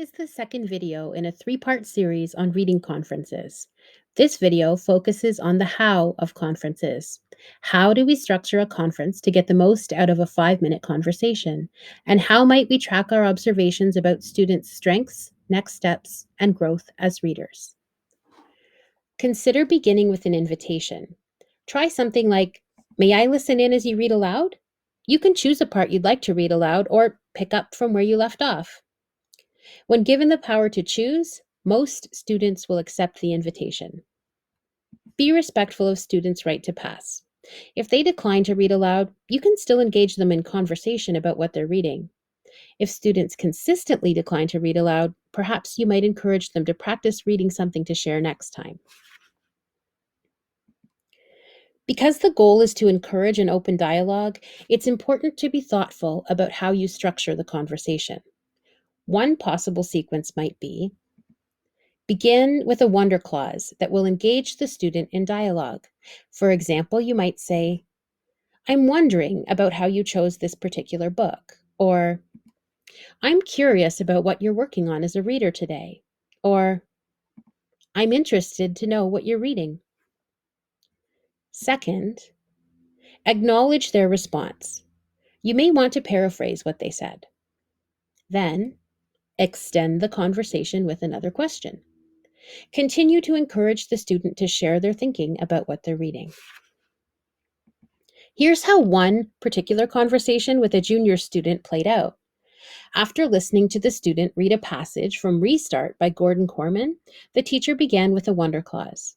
is the second video in a three-part series on reading conferences. This video focuses on the how of conferences. How do we structure a conference to get the most out of a 5-minute conversation? And how might we track our observations about students' strengths, next steps, and growth as readers? Consider beginning with an invitation. Try something like, "May I listen in as you read aloud?" You can choose a part you'd like to read aloud or pick up from where you left off. When given the power to choose, most students will accept the invitation. Be respectful of students' right to pass. If they decline to read aloud, you can still engage them in conversation about what they're reading. If students consistently decline to read aloud, perhaps you might encourage them to practice reading something to share next time. Because the goal is to encourage an open dialogue, it's important to be thoughtful about how you structure the conversation. One possible sequence might be: begin with a wonder clause that will engage the student in dialogue. For example, you might say, "I'm wondering about how you chose this particular book," or "I'm curious about what you're working on as a reader today," or "I'm interested to know what you're reading." Second, acknowledge their response. You may want to paraphrase what they said. Then, extend the conversation with another question. Continue to encourage the student to share their thinking about what they're reading. Here's how one particular conversation with a junior student played out. After listening to the student read a passage from Restart by Gordon Corman, the teacher began with a wonder clause.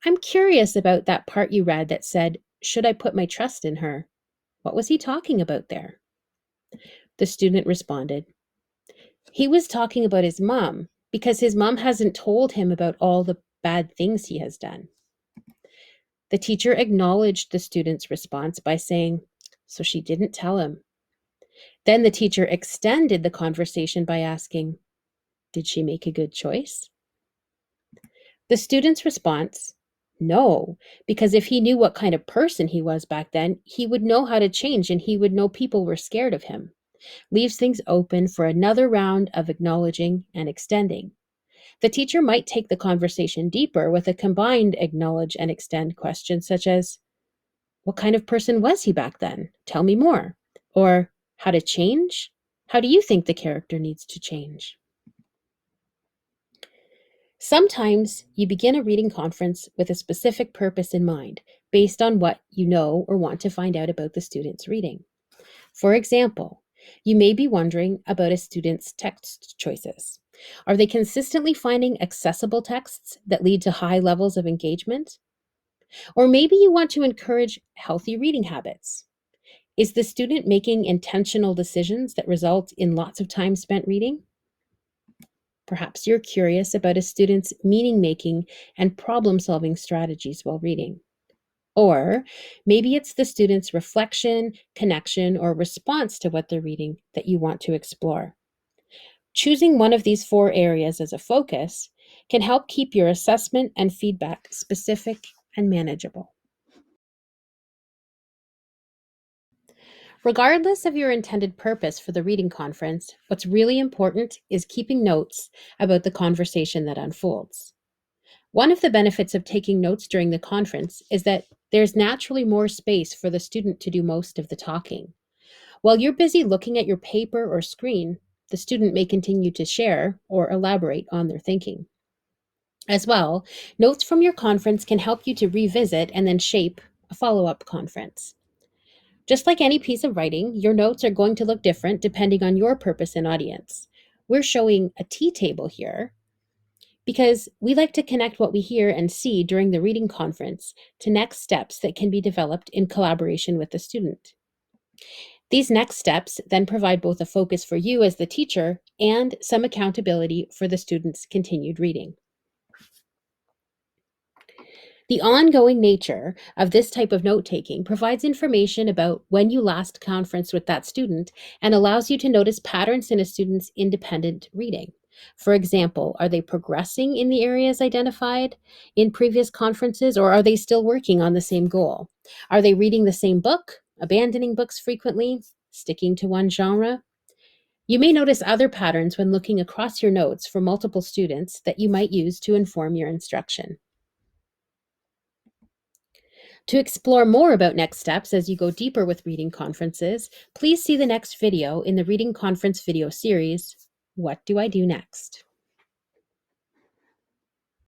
"I'm curious about that part you read that said, 'Should I put my trust in her?' What was he talking about there?" The student responded, "He was talking about his mom because his mom hasn't told him about all the bad things he has done." The teacher acknowledged the student's response by saying, "So she didn't tell him." Then the teacher extended the conversation by asking, "Did she make a good choice?" The student's response, "No, because if he knew what kind of person he was back then, he would know how to change and he would know people were scared of him," leaves things open for another round of acknowledging and extending. The teacher might take the conversation deeper with a combined acknowledge and extend question, such as, "What kind of person was he back then? Tell me more." Or, "How to change? How do you think the character needs to change?" Sometimes you begin a reading conference with a specific purpose in mind, based on what you know or want to find out about the student's reading. For example, you may be wondering about a student's text choices. Are they consistently finding accessible texts that lead to high levels of engagement? Or maybe you want to encourage healthy reading habits. Is the student making intentional decisions that result in lots of time spent reading? Perhaps you're curious about a student's meaning making and problem solving strategies while reading. Or maybe it's the student's reflection, connection, or response to what they're reading that you want to explore. Choosing one of these four areas as a focus can help keep your assessment and feedback specific and manageable. Regardless of your intended purpose for the reading conference, what's really important is keeping notes about the conversation that unfolds. One of the benefits of taking notes during the conference is that there's naturally more space for the student to do most of the talking. While you're busy looking at your paper or screen, the student may continue to share or elaborate on their thinking. As well, notes from your conference can help you to revisit and then shape a follow-up conference. Just like any piece of writing, your notes are going to look different depending on your purpose and audience. We're showing a tea table here because we like to connect what we hear and see during the reading conference to next steps that can be developed in collaboration with the student. These next steps then provide both a focus for you as the teacher and some accountability for the student's continued reading. The ongoing nature of this type of note-taking provides information about when you last conferenced with that student and allows you to notice patterns in a student's independent reading. For example, are they progressing in the areas identified in previous conferences, or are they still working on the same goal? Are they reading the same book, abandoning books frequently, sticking to one genre? You may notice other patterns when looking across your notes for multiple students that you might use to inform your instruction. To explore more about next steps as you go deeper with reading conferences, please see the next video in the Reading Conference video series, What Do I Do Next?